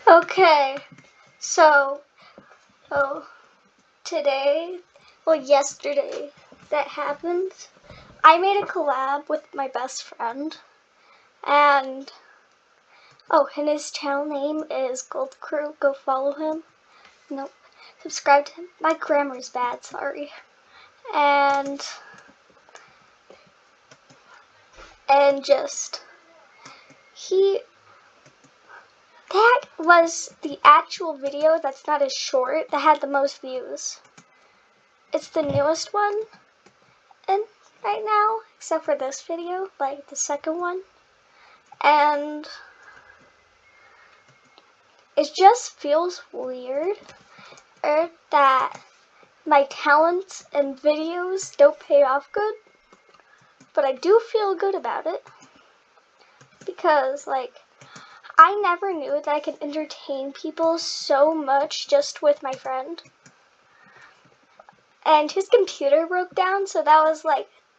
Okay, so, yesterday that happened. I made a collab with my best friend, and his channel name is Gold Crew. Go follow him. Nope, subscribe to him. My grammar's bad, sorry. And just that was the actual video that's not as short that had the most views. It's the newest one and right now, except for this video, like the second one. And it just feels weird that my talents and videos don't pay off good, but I do feel good about it because, I never knew that I could entertain people so much just with my friend. And his computer broke down, so that was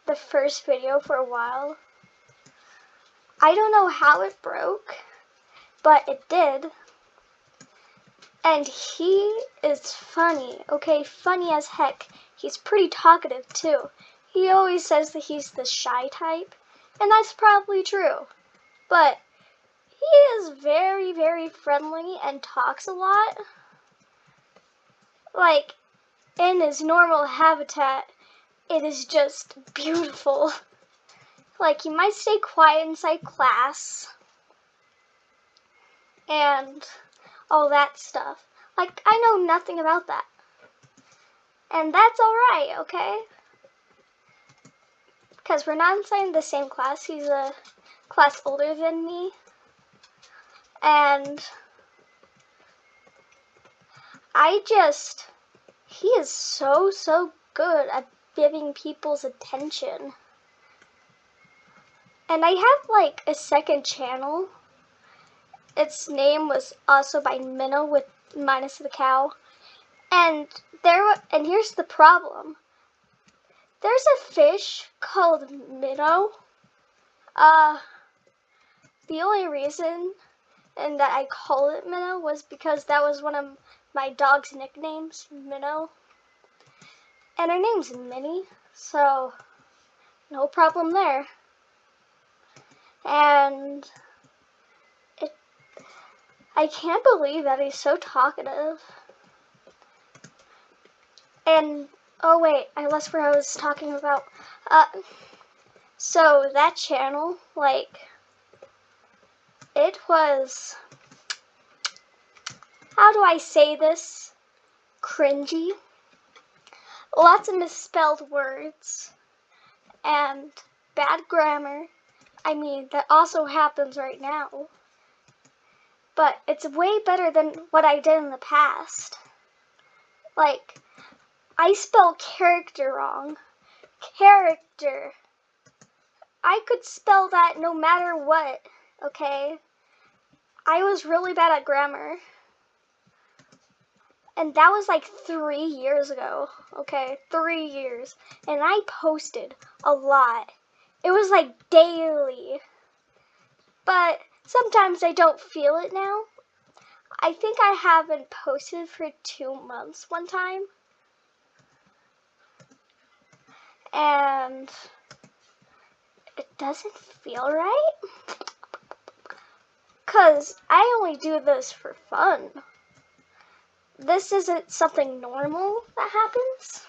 the first video for a while. I don't know how it broke, but it did. And he is funny, okay? Funny as heck. He's pretty talkative too. He always says that he's the shy type, and that's probably true. But he is very, very friendly and talks a lot. In his normal habitat, it is just beautiful. He might stay quiet inside class and all that stuff. I know nothing about that. And that's alright, okay? Because we're not inside the same class. He's a class older than me. And he is so, so good at giving people's attention. And I have a second channel. Its name was also by Minnow with minus the cow. And here's the problem. There's a fish called Minnow. The only reason and that I call it Minnow was because that was one of my dog's nicknames, Minnow. And her name's Minnie, so no problem there. And I can't believe that he's so talkative. And, oh wait, I lost what I was talking about. So that channel, it was, how do I say this? Cringy. Lots of misspelled words. And bad grammar. I mean, that also happens right now. But it's way better than what I did in the past. I spell character wrong. Character. I could spell that no matter what, okay? I was really bad at grammar. And that was 3 years ago, okay? 3 years. And I posted a lot. It was daily. But sometimes I don't feel it now. I think I haven't posted for 2 months one time. And it doesn't feel right. 'Cause I only do this for fun. This isn't something normal that happens.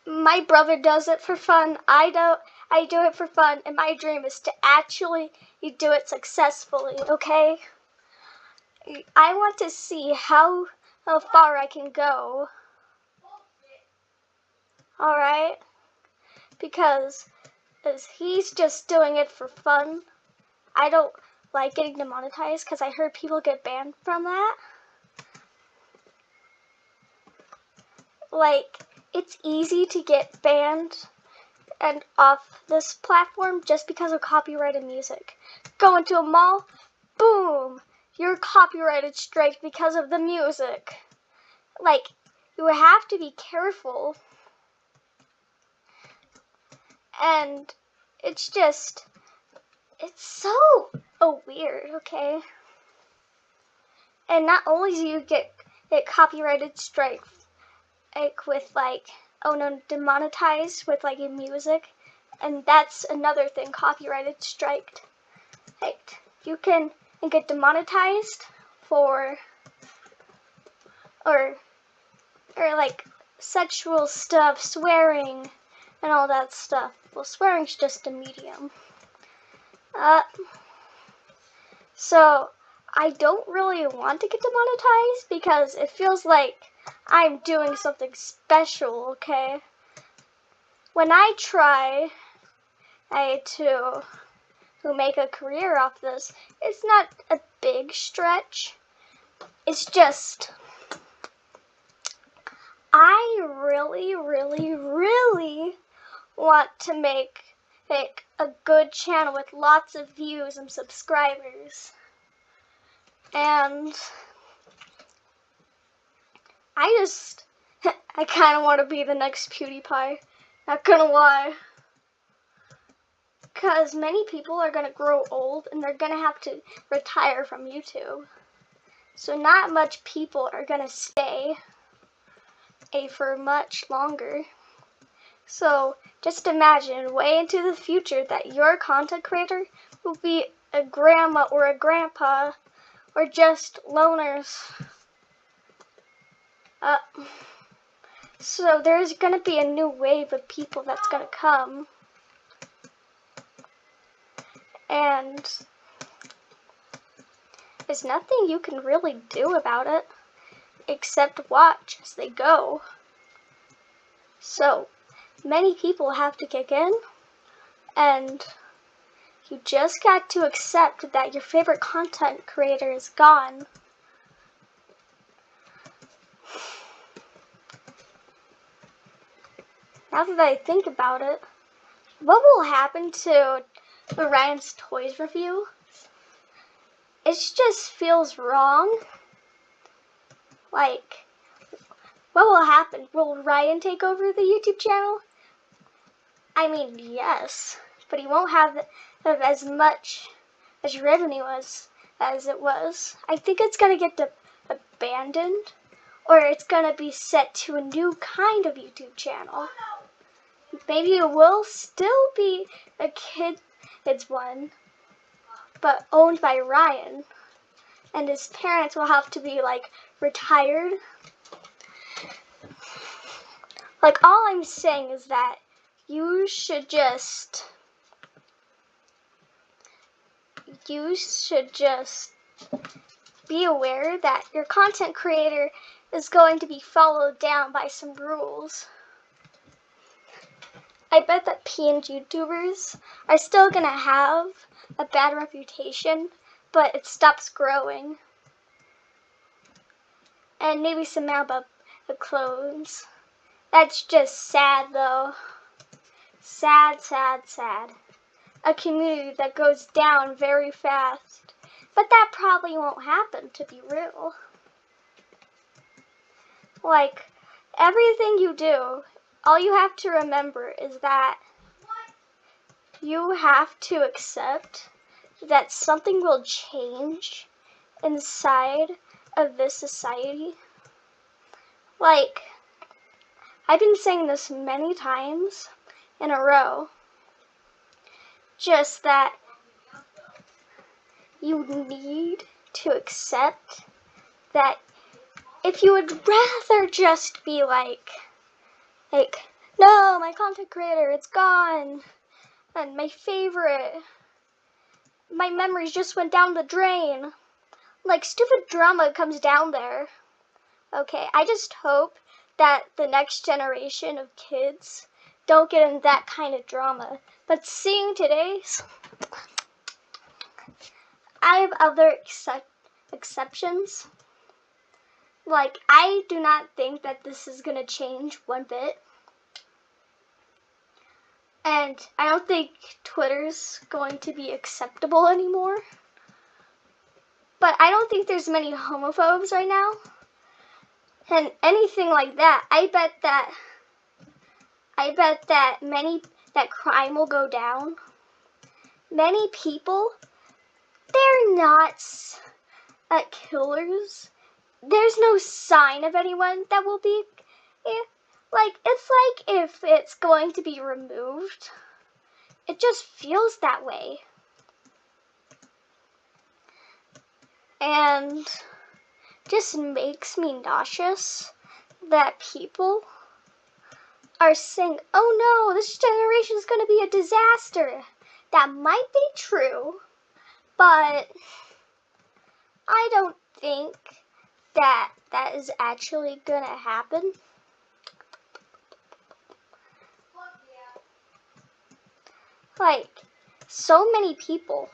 My brother does it for fun. I do it for fun, and my dream is to actually do it successfully, okay? I want to see how far I can go. Alright? Because he's just doing it for fun. I don't like getting demonetized because I heard people get banned from that. It's easy to get banned and off this platform just because of copyrighted music. Go into a mall, boom, you're copyrighted strike because of the music. You have to be careful. And it's so Oh, weird, okay. And not only do you get copyrighted strike with like, oh no, demonetized with like in music, and that's another thing, copyrighted strike. Like, you can get demonetized for or like sexual stuff, swearing, and all that stuff. Well, swearing's just a medium. So I don't really want to get demonetized because it feels like I'm doing something special, okay? When I try to make a career off this, it's not a big stretch. It's just I really, really, really want to make a good channel with lots of views and subscribers. And I kind of want to be the next PewDiePie. Not gonna lie. Because many people are gonna grow old and they're gonna have to retire from YouTube. So not much people are gonna stay for much longer. So just imagine way into the future that your content creator will be a grandma or a grandpa or just loners. So there's going to be a new wave of people that's going to come. And there's nothing you can really do about it except watch as they go. So many people have to kick in, and you just got to accept that your favorite content creator is gone. Now that I think about it, what will happen to the Ryan's Toys review? It just feels wrong. Like, what will happen? Will Ryan take over the YouTube channel? I mean, yes, but he won't have as much as revenue as it was. I think it's going to get abandoned, or it's going to be set to a new kind of YouTube channel. Maybe it will still be a kids one, but owned by Ryan, and his parents will have to be like retired. Like, all I'm saying is that you should just be aware that your content creator is going to be followed down by some rules. I bet that PNG YouTubers are still gonna have a bad reputation, but it stops growing. And maybe some Mamba clones. That's just sad though. Sad, sad, sad. A community that goes down very fast. But that probably won't happen, to be real. Like, everything you do, all you have to remember is that you have to accept that something will change inside of this society. Like, I've been saying this many times in a row, just that you need to accept that if you would rather just be like, no, my content creator, it's gone, and my favorite, my memories just went down the drain, like stupid drama comes down there. Okay, I just hope that the next generation of kids don't get in that kind of drama. But seeing today's, I have other exceptions. Like, I do not think that this is going to change one bit. And I don't think Twitter's going to be acceptable anymore. But I don't think there's many homophobes right now. And anything like that, I bet that crime will go down. Many people they're not killers. There's no sign of anyone that will be, like, it's like if it's going to be removed. It just feels that way. And just makes me nauseous that people are saying, oh no, this generation is going to be a disaster. That might be true, but I don't think that is actually going to happen. Like, so many people,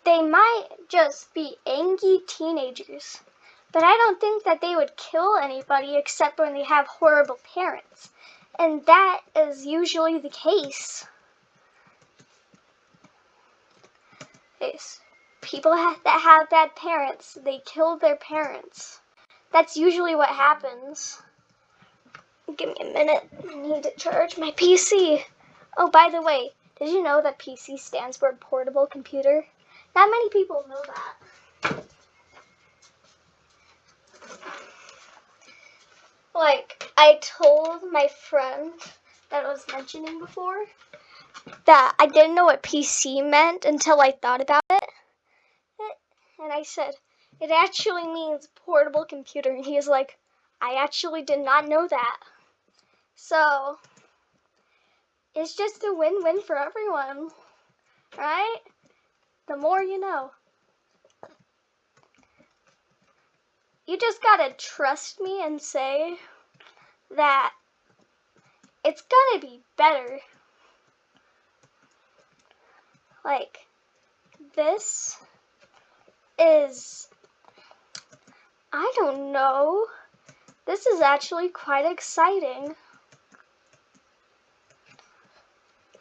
they might just be angry teenagers, but I don't think that they would kill anybody except when they have horrible parents. And that is usually the case. People that have bad parents, they kill their parents. That's usually what happens. Give me a minute. I need to charge my PC. Oh, by the way, did you know that PC stands for portable computer? Not many people know that. Like, I told my friend that I was mentioning before that I didn't know what PC meant until I thought about it. And I said, it actually means portable computer. And he was like, I actually did not know that. So, it's just a win-win for everyone, right? The more you know. You just gotta trust me and say that it's gonna be better. Like, this is, I don't know, this is actually quite exciting.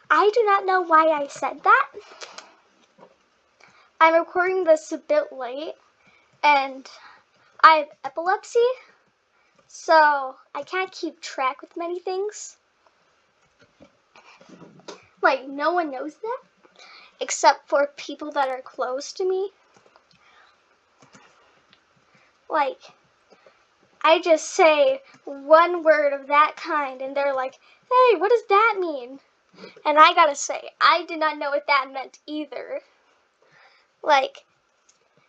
I do not know why I said that. I'm recording this a bit late, and I have epilepsy, so I can't keep track with many things. Like, no one knows that, except for people that are close to me. Like, I just say one word of that kind, and they're like, hey, what does that mean? And I gotta say, I did not know what that meant either. Like,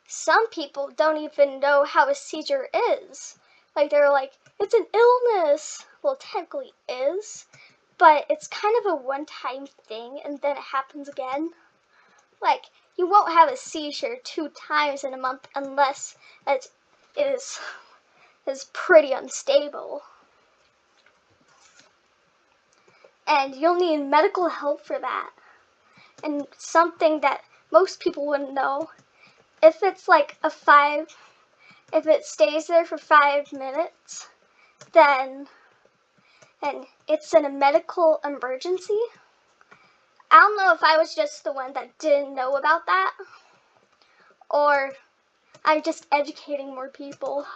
some people don't even know how a seizure is. Like, they're like, it's an illness. Well, technically is, but it's kind of a one-time thing, and then it happens again. Like, you won't have a seizure 2 times in a month unless it is pretty unstable. And you'll need medical help for that. And something that most people wouldn't know, if it's like if it stays there for 5 minutes, then and it's in a medical emergency. I don't know if I was just the one that didn't know about that, or I'm just educating more people.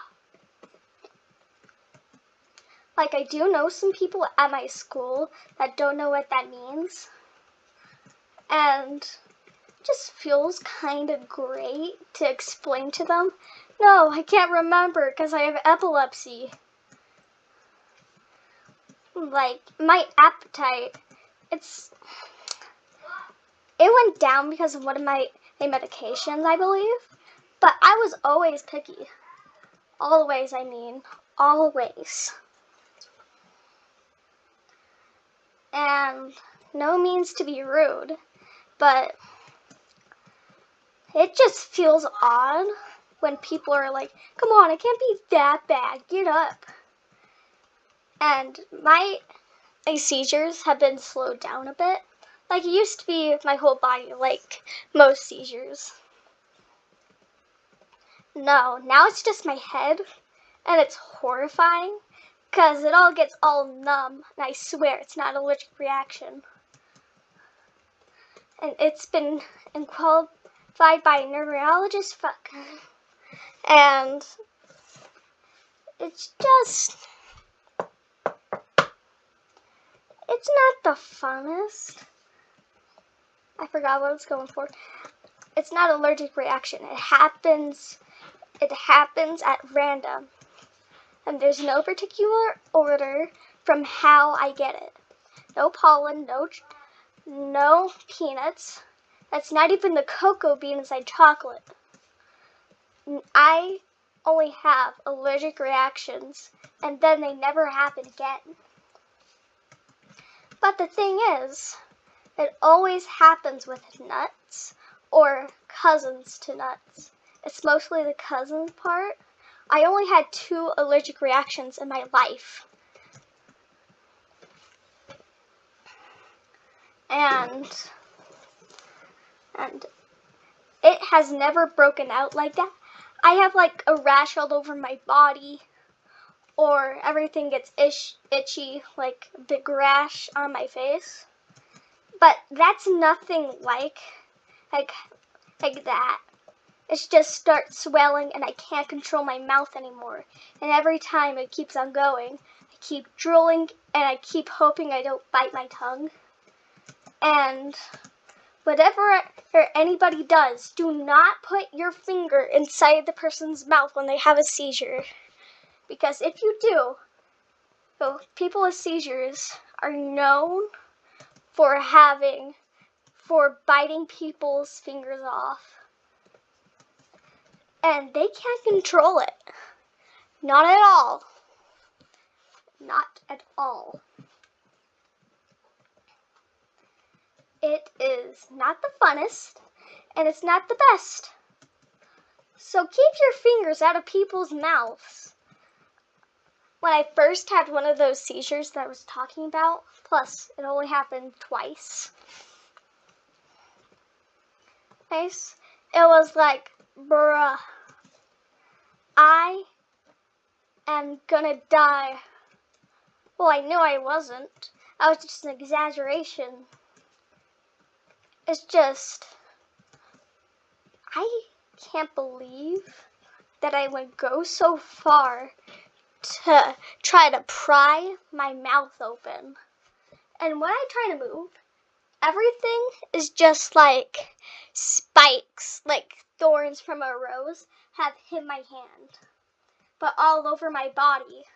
Like, I do know some people at my school that don't know what that means. And it just feels kind of great to explain to them. No, I can't remember because I have epilepsy. Like, my appetite, it went down because of one of my medications, I believe. But I was always picky. Always, I mean. Always. And no means to be rude, but it just feels odd when people are like, come on, it can't be that bad, get up. And my seizures have been slowed down a bit. Like, it used to be my whole body, like most seizures. No, now it's just my head, and it's horrifying, because it all gets all numb, and I swear it's not an allergic reaction. And it's been qualified by a neurologist, and it's just, it's not the funnest. I forgot what I was going for. it's not an allergic reaction. It happens at random. And there's no particular order from how I get it. No pollen, no peanuts. That's not even the cocoa bean inside chocolate. I only have allergic reactions, and then they never happen again. But the thing is, it always happens with nuts or cousins to nuts. It's mostly the cousin part. I only had 2 allergic reactions in my life. And it has never broken out like that. I have like a rash all over my body, or everything gets itchy, like a big rash on my face. But that's nothing like that. It just starts swelling and I can't control my mouth anymore. And every time it keeps on going, I keep drooling and I keep hoping I don't bite my tongue. And whatever anybody does, do not put your finger inside the person's mouth when they have a seizure. Because if you do, people with seizures are known for biting people's fingers off. And they can't control it. Not at all. Not at all. It is not the funnest, and it's not the best. So keep your fingers out of people's mouths. When I first had one of those seizures that I was talking about, plus it only happened twice. Nice. It was like, bruh, I am gonna die. Well, I knew I wasn't. That was just an exaggeration. It's just, I can't believe that I would go so far to try to pry my mouth open. And when I try to move, everything is just like spikes, like thorns from a rose have hit my hand, but all over my body.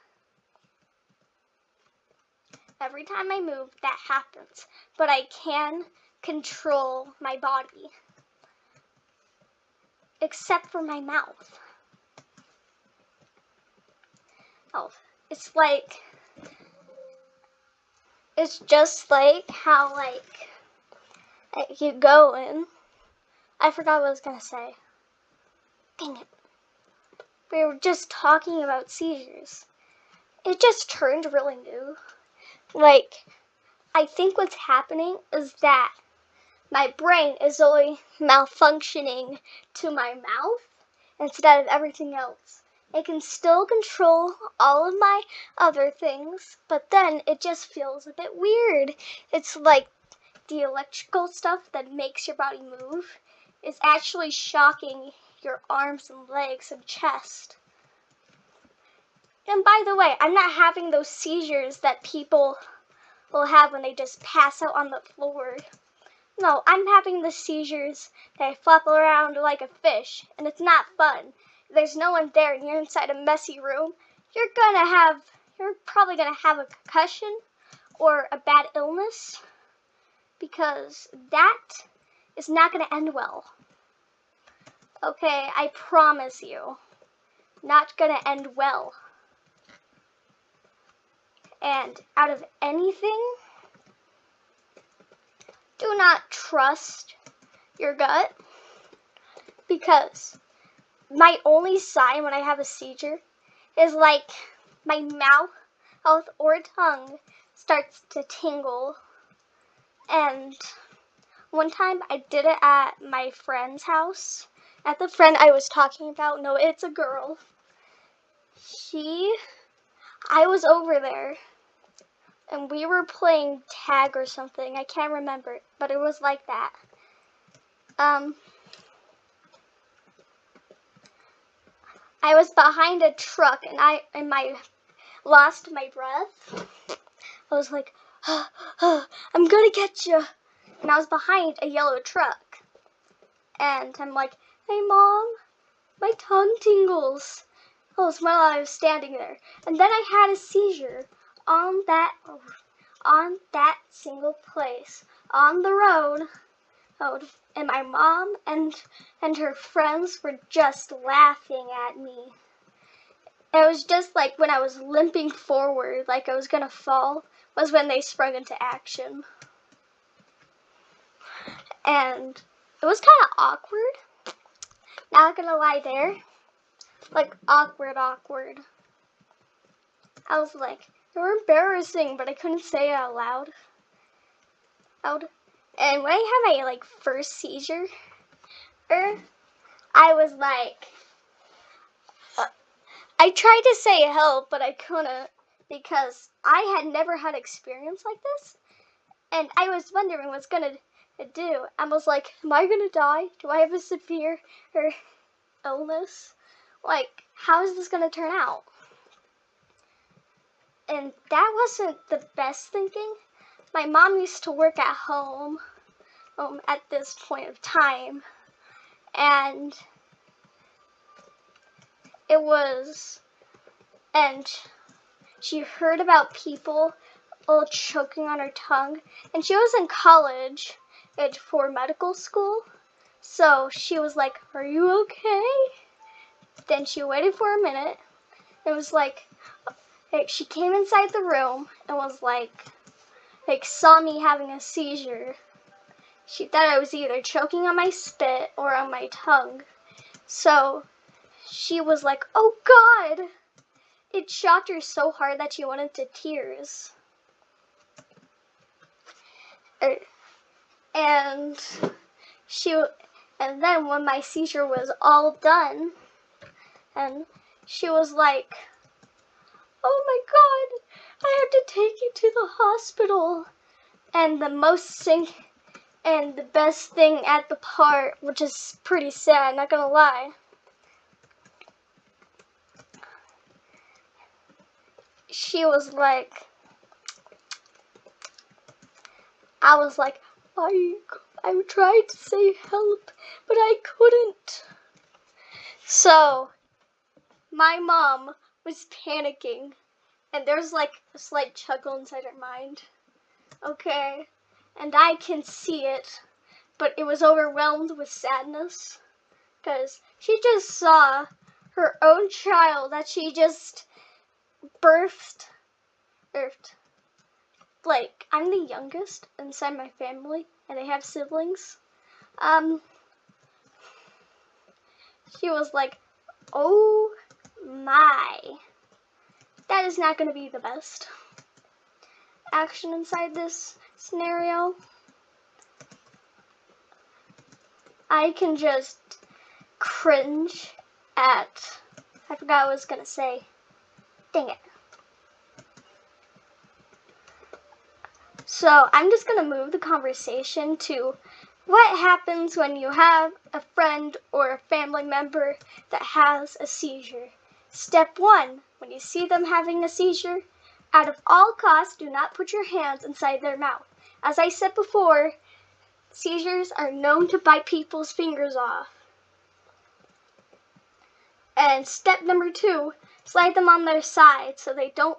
Every time I move, that happens, but I can control my body, except for my mouth. Oh, it's just like how you go in. I forgot what I was gonna say. Dang it. We were just talking about seizures. It just turned really new. I think what's happening is that my brain is only malfunctioning to my mouth instead of everything else. It can still control all of my other things, but then it just feels a bit weird. It's like the electrical stuff that makes your body move is actually shocking your arms and legs and chest. And by the way, I'm not having those seizures that people will have when they just pass out on the floor. No, I'm having the seizures that I flop around like a fish, and it's not fun. If there's no one there and you're inside a messy room, you're probably gonna have a concussion or a bad illness, because that is not gonna end well. Okay, I promise you, not gonna end well. And out of anything, do not trust your gut, because my only sign when I have a seizure is like my mouth or tongue starts to tingle. And one time I did it at my friend's house, at the friend I was talking about. No, it's a girl. I was over there, and we were playing tag or something. I can't remember, but it was like that. I was behind a truck, and I lost my breath. I was like, I'm gonna get you. And I was behind a yellow truck. And I'm like, hey Mom, my tongue tingles. That was while I was standing there. And then I had a seizure on that single place, on the road. And my mom and her friends were just laughing at me. It was just like when I was limping forward, like I was gonna fall, was when they sprung into action. And it was kind of awkward. Not gonna lie there. Like awkward. I was like, they were embarrassing, but I couldn't say it out loud. And when I had my first seizure, I was like, I tried to say help, but I couldn't because I had never had experience like this. And I was wondering what's gonna do. I was like, am I gonna die? Do I have a severe illness? Like, how is this gonna turn out? And that wasn't the best thinking. My mom used to work at home at this point of time. And she heard about people all choking on her tongue. And she was in college for medical school. So she was like, are you okay? Then she waited for a minute. It was like, she came inside the room and was like saw me having a seizure. She thought I was either choking on my spit or on my tongue. So she was like, oh God. It shocked her so hard that she went into tears. And then when my seizure was all done, and she was like, oh my God, I have to take you to the hospital. And the best thing at the part, which is pretty sad, not gonna lie, she was like, I was like, I tried to say help, but I couldn't. So my mom was panicking, and there's like a slight chuckle inside her mind. Okay, and I can see it, but it was overwhelmed with sadness because she just saw her own child that she just birthed. Like, I'm the youngest inside my family, and I have siblings. She was like, oh my, that is not going to be the best action inside this scenario. I can just cringe at, I forgot what I was going to say. Dang it. So I'm just going to move the conversation to what happens when you have a friend or a family member that has a seizure. Step 1, when you see them having a seizure, out of all costs, do not put your hands inside their mouth. As I said before, seizures are known to bite people's fingers off. And step number 2, slide them on their side so they don't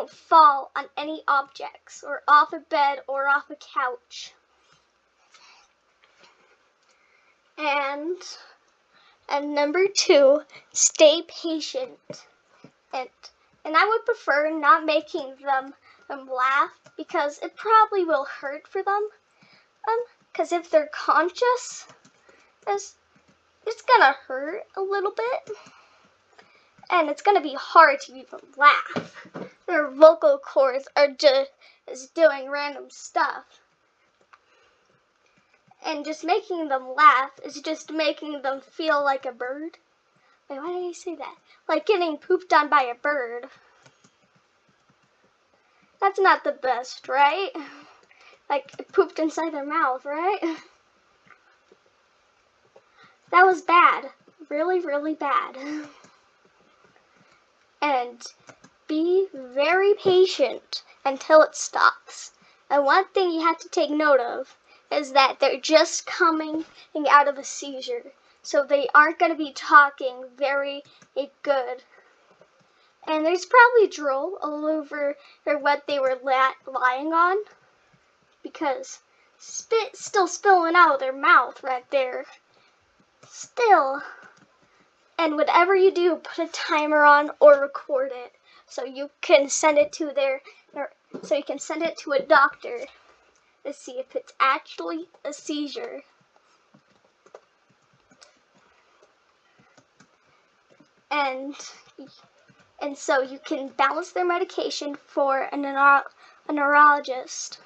fall on any objects or off a bed or off a couch. And number 2, stay patient. And I would prefer not making them laugh because it probably will hurt for them. Because if they're conscious, it's gonna hurt a little bit. And it's gonna be hard to even laugh. Their vocal cords are just doing random stuff. And just making them laugh is just making them feel like a bird. Wait, why did I say that? Like getting pooped on by a bird. That's not the best, right? Like it pooped inside their mouth, right? That was bad. Really, really bad. And be very patient until it stops. And one thing you have to take note of is that they're just coming out of a seizure. So they aren't going to be talking very good. And there's probably drool all over what they were lying on, because spit still spilling out of their mouth right there. Still. And whatever you do, put a timer on or record it so you can send it to a doctor to see if it's actually a seizure. And so you can balance their medication for a neurologist.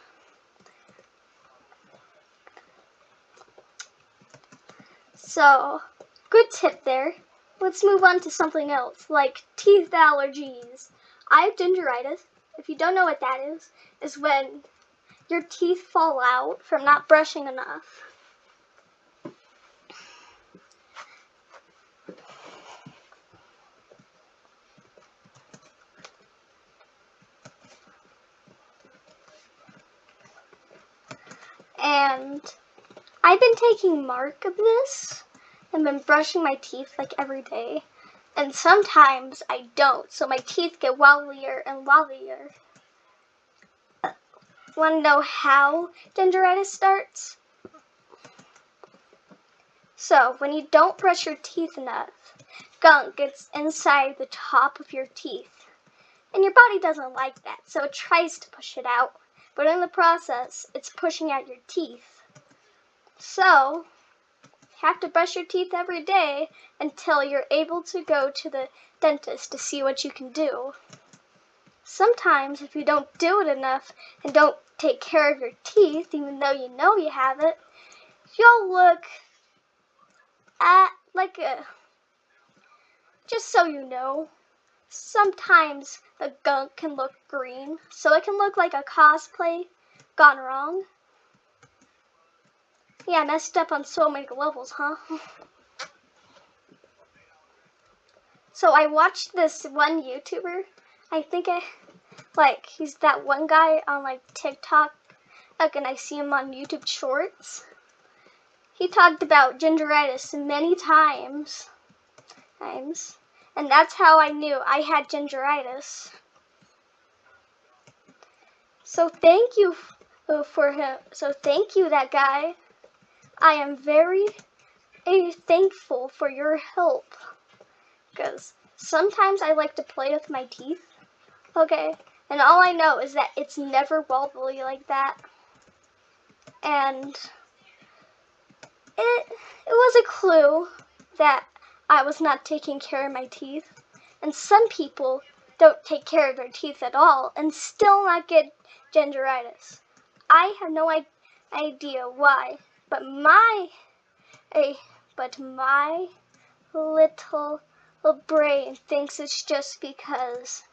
So, good tip there. Let's move on to something else, like teeth allergies. I have gingeritis. If you don't know what that is when your teeth fall out from not brushing enough. And I've been taking mark of this and been brushing my teeth like every day. And sometimes I don't, so my teeth get wobblier and wobblier. Want to know how gingeritis starts? So, when you don't brush your teeth enough, gunk gets inside the top of your teeth. And your body doesn't like that, so it tries to push it out. But in the process, it's pushing out your teeth. So, you have to brush your teeth every day until you're able to go to the dentist to see what you can do. Sometimes, if you don't do it enough and don't take care of your teeth, even though you know you have it, you'll look at like just so you know, sometimes the gunk can look green, so it can look like a cosplay gone wrong. Yeah, I messed up on so many levels, huh? So I watched this one YouTuber, he's that one guy on TikTok, and I see him on YouTube Shorts. He talked about gingeritis many times, and that's how I knew I had gingeritis. So thank you for him. So thank you, that guy. I am very thankful for your help, because sometimes I like to play with my teeth, okay? And all I know is that it's never wobbly like that. And it was a clue that I was not taking care of my teeth. And some people don't take care of their teeth at all and still not get gingeritis. I have no idea why, but my little brain thinks it's just because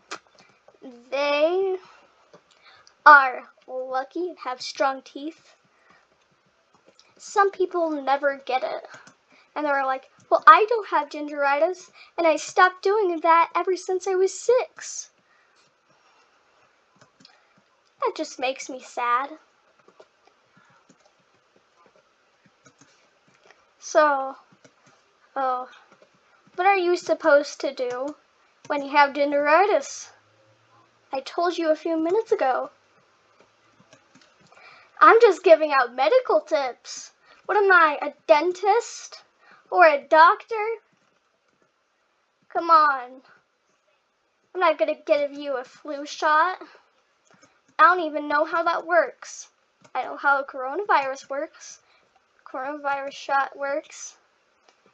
they are lucky and have strong teeth. Some people never get it, and they're like, well, I don't have gingeritis, and I stopped doing that ever since I was 6. That just makes me sad. So, what are you supposed to do when you have gingeritis? I told you a few minutes ago. I'm just giving out medical tips. What am I, a dentist or a doctor? Come on. I'm not going to give you a flu shot. I don't even know how that works. I know how a coronavirus works. Coronavirus shot works.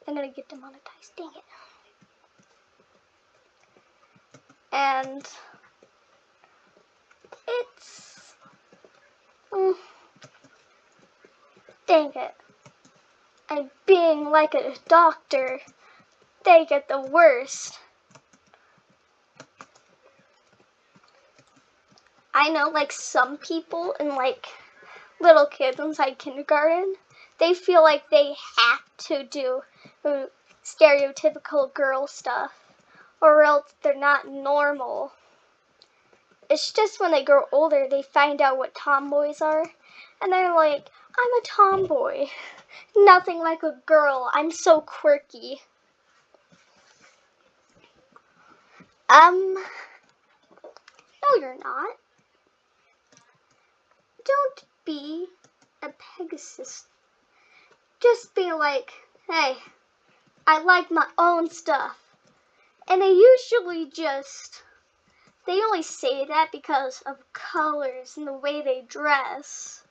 I'm going to get demonetized. Dang it. And it's... dang it. And being like a doctor, they get the worst. I know some people and little kids inside kindergarten, they feel like they have to do stereotypical girl stuff, or else they're not normal. It's just when they grow older, they find out what tomboys are, and they're like, I'm a tomboy. Nothing like a girl. I'm so quirky. No, you're not. Don't be a Pegasus. Just be like, hey, I like my own stuff. And they only say that because of colors and the way they dress.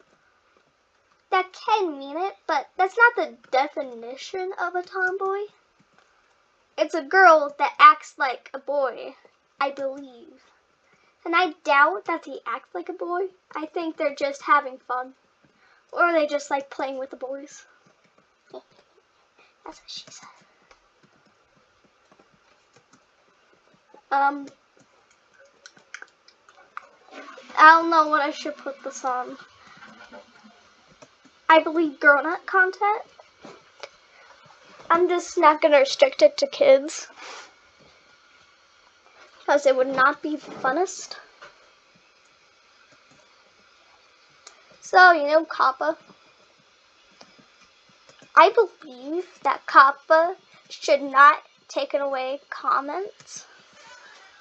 That can mean it, but that's not the definition of a tomboy. It's a girl that acts like a boy, I believe. And I doubt that they act like a boy. I think they're just having fun. Or they just like playing with the boys. That's what she said. I don't know what I should put this on. I believe grown-up content. I'm just not going to restrict it to kids. Because it would not be the funnest. So, you know COPPA? I believe that COPPA should not take away comments.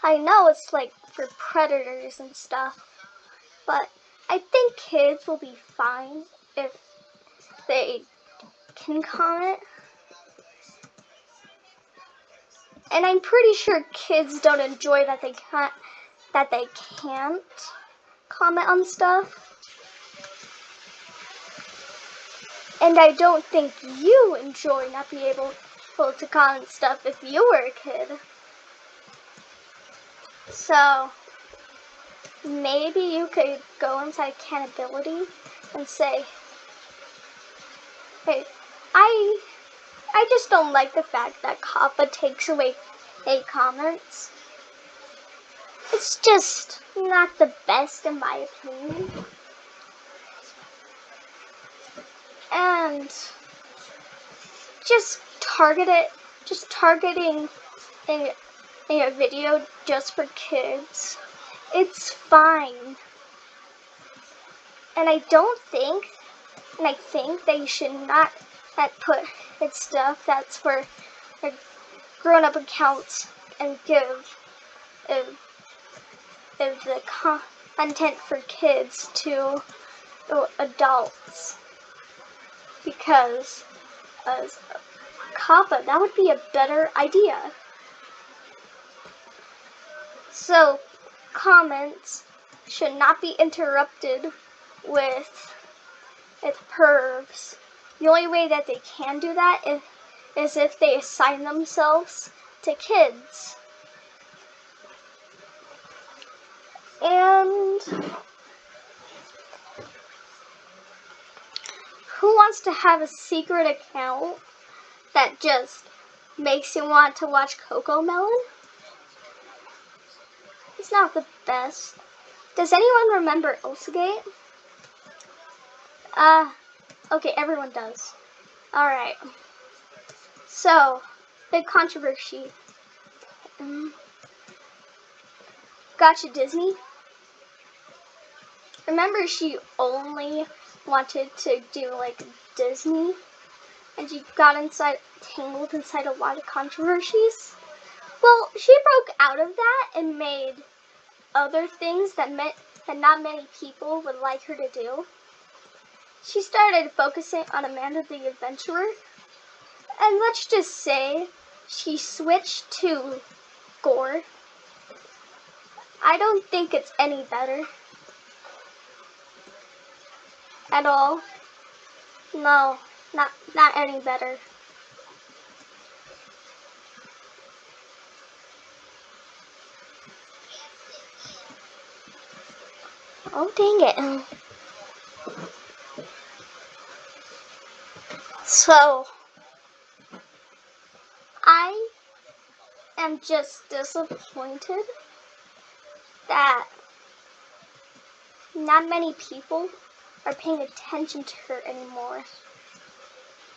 I know it's like for predators and stuff, but I think kids will be fine if they can comment. And I'm pretty sure kids don't enjoy that they can't comment on stuff. And I don't think you enjoy not being able to comment stuff if you were a kid. So maybe you could go inside accountability and say, hey, I just don't like the fact that COPPA takes away comments. It's just not the best in my opinion. And just targeting a video just for kids. It's fine. And I think they should not put stuff that's for grown-up accounts and give the content for kids to adults. Because as COPPA, that would be a better idea. So comments should not be interrupted with pervs. The only way that they can do that is if they assign themselves to kids. And who wants to have a secret account that just makes you want to watch CoComelon? It's not the best. Does anyone remember Elsagate? Okay, everyone does. Alright. So, big controversy. Gotcha Disney. Remember she only wanted to do like Disney? And she got tangled inside a lot of controversies? Well, she broke out of that and made other things that not many people would like her to do. She started focusing on Amanda the Adventurer. And let's just say she switched to gore. I don't think it's any better. At all. No, not any better. Oh, dang it. So, I am just disappointed that not many people are paying attention to her anymore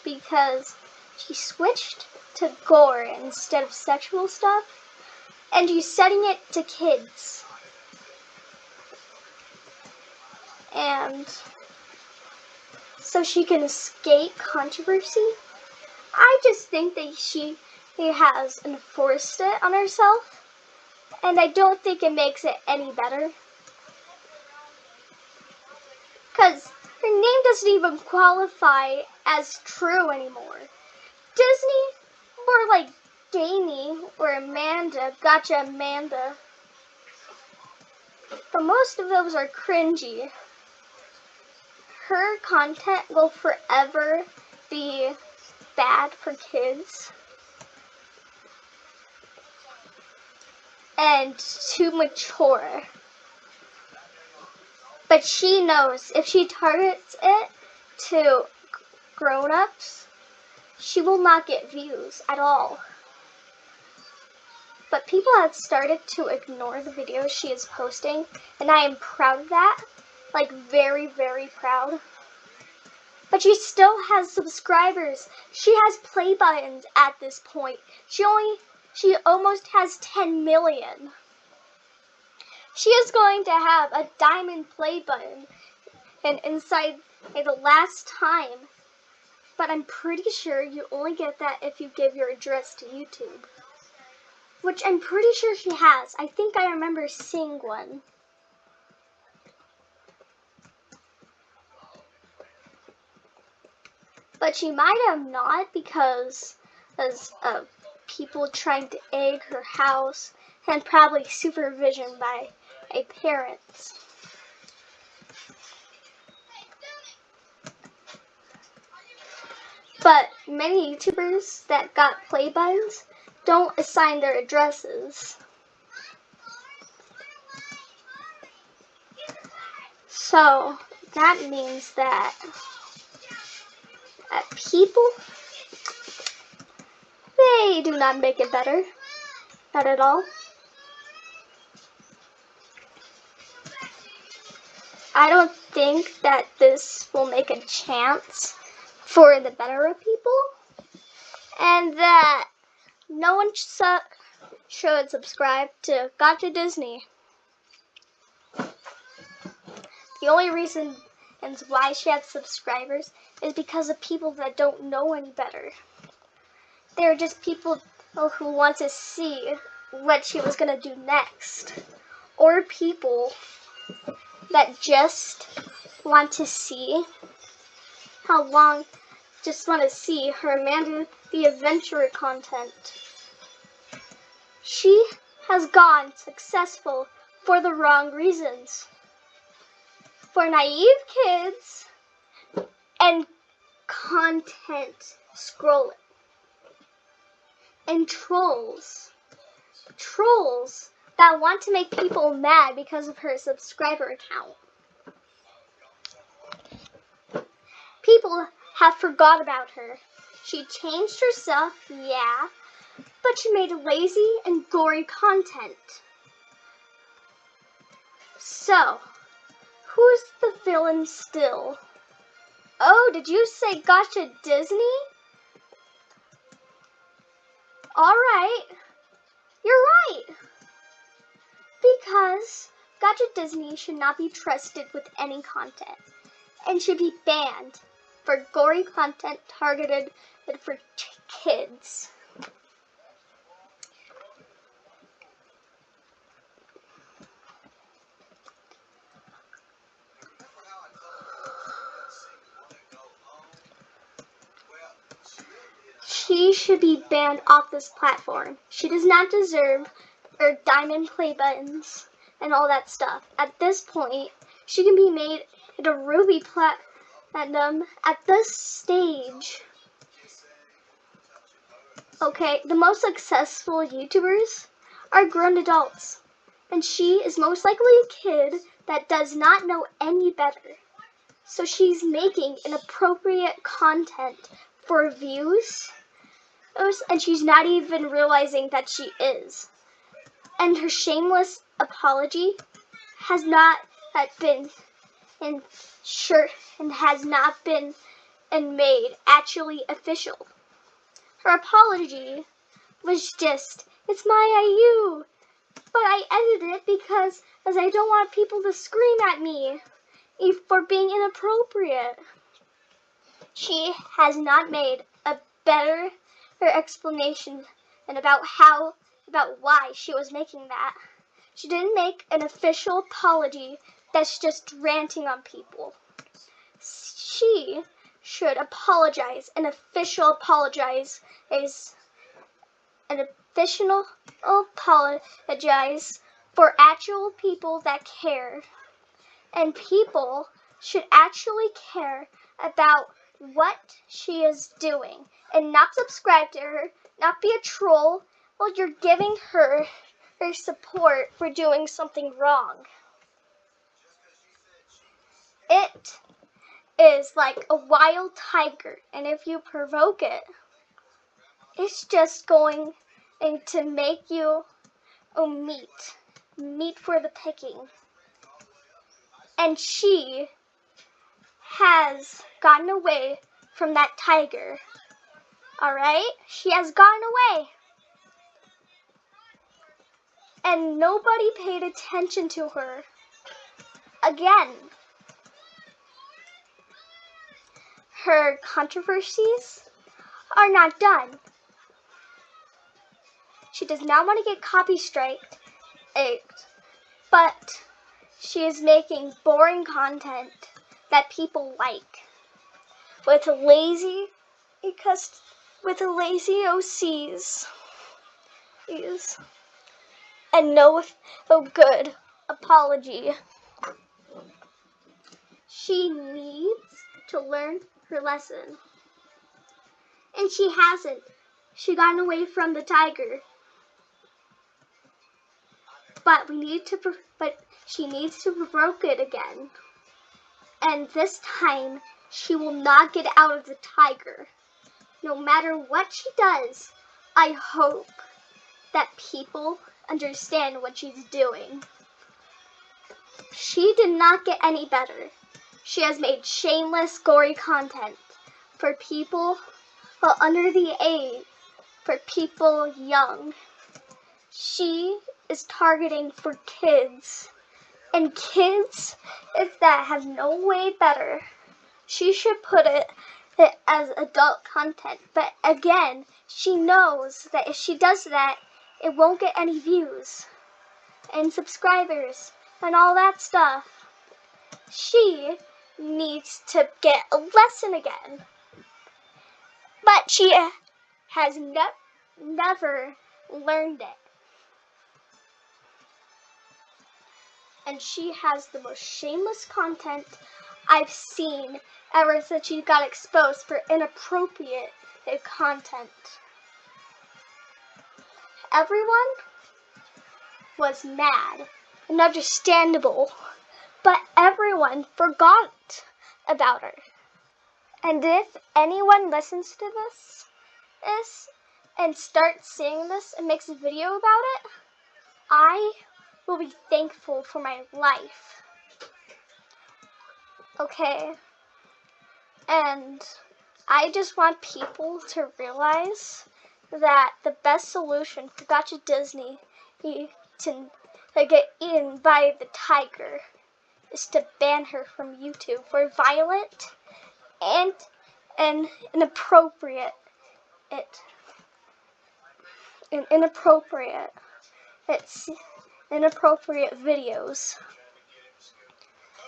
because she switched to gore instead of sexual stuff, and she's setting it to kids. And so she can escape controversy. I just think that she has enforced it on herself, and I don't think it makes it any better. Because her name doesn't even qualify as true anymore. Disney, or like Jamie or Amanda, Gotcha Amanda. But most of those are cringy. Her content will forever be bad for kids and too mature. But she knows if she targets it to grown-ups, she will not get views at all. But people have started to ignore the videos she is posting, and I am proud of that. Like, very, very proud. But she still has subscribers. She has play buttons at this point. She almost has 10 million. She is going to have a diamond play button and inside the last time. But I'm pretty sure you only get that if you give your address to YouTube. Which I'm pretty sure she has. I think I remember seeing one. But she might have not because of people trying to egg her house and probably supervision by parents. But many YouTubers that got play buttons don't assign their addresses. So that means that people, they do not make it better. Not at all. I don't think that this will make a chance for the better of people. And that no one should subscribe to Gotcha Disney. The only reason and why she has subscribers is because of people that don't know any better. They're just people who want to see what she was going to do next. Or people that just want to see her Amanda the Adventurer content. She has gone successful for the wrong reasons. For naive kids and content scrolling. And trolls. Trolls that want to make people mad because of her subscriber account. People have forgot about her. She changed herself, yeah, but she made lazy and gory content. So, who's the villain still? Oh, did you say Gotcha Disney? Alright, you're right. Because Gotcha Disney should not be trusted with any content and should be banned for gory content targeted for kids. She should be banned off this platform. She does not deserve her diamond play buttons and all that stuff. At this point, she can be made into Ruby Platinum at this stage. Okay, the most successful YouTubers are grown adults. And she is most likely a kid that does not know any better. So she's making inappropriate content for views. And she's not even realizing that she is. And her shameless apology has not been made actually official. Her apology was just, it's my IU, but I edited it because I don't want people to scream at me for being inappropriate. She has not made a better explanation and about why she was making that. She didn't make an official apology that's just ranting on people. She should apologize, an official apologize for actual people that care. And people should actually care about what she is doing and not subscribe to her, not be a troll while you're giving her support for doing something wrong. It is like a wild tiger, and if you provoke it, it's just going to make you meat for the picking. And she has gotten away from that tiger. Alright? She has gotten away. And nobody paid attention to her. Again. Her controversies are not done. She does not want to get copy striked, but she is making boring content that people like. With lazy OCs. And no good apology. She needs to learn her lesson. And she hasn't. She got away from the tiger. But she needs to provoke it again. And this time, she will not get out of the tiger. No matter what she does, I hope that people understand what she's doing. She did not get any better. She has made shameless, gory content for people under the age, for people young. She is targeting for kids. And kids that have no way better. She should put it as adult content. But again, she knows that if she does that, it won't get any views and subscribers and all that stuff. She needs to get a lesson again. But she has never learned it. And she has the most shameless content I've seen ever since she got exposed for inappropriate content. Everyone was mad and understandable, but everyone forgot about her. And if anyone listens to this and starts seeing this and makes a video about it, I will be thankful for my life. Okay? And I just want people to realize that the best solution for Gotcha Disney to get eaten by the tiger is to ban her from YouTube for violent and inappropriate videos.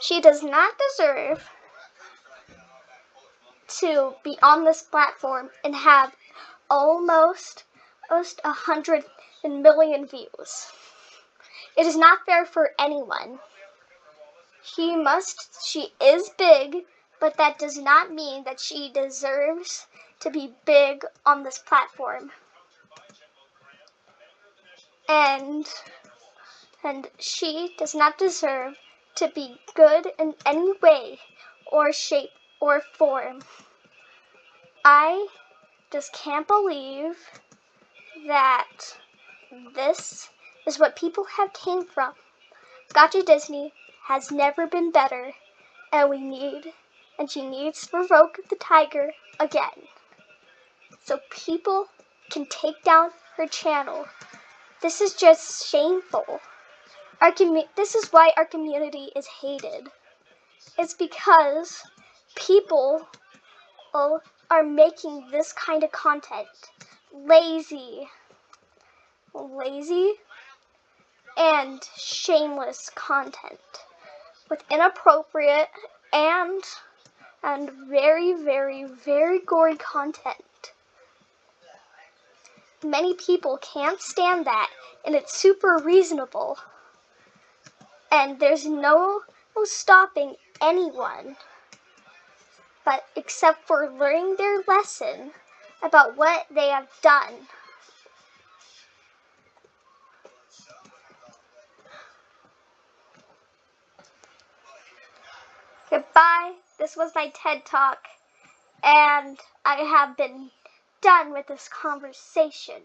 She does not deserve to be on this platform and have almost 100 million views. It is not fair for anyone. She is big, but that does not mean that she deserves to be big on this platform. And she does not deserve to be good in any way or shape or form. I just can't believe that this is what people have came from. Gotcha Disney has never been better, and she needs to provoke the tiger again, so people can take down her channel. This is just shameful. This is why our community is hated. It's because people people are making this kind of content. Lazy and shameless content with inappropriate and very, very, very gory content. Many people can't stand that, and it's super reasonable. And there's no stopping anyone, but except for learning their lesson about what they have done. Goodbye. This was my TED Talk, and I have been done with this conversation.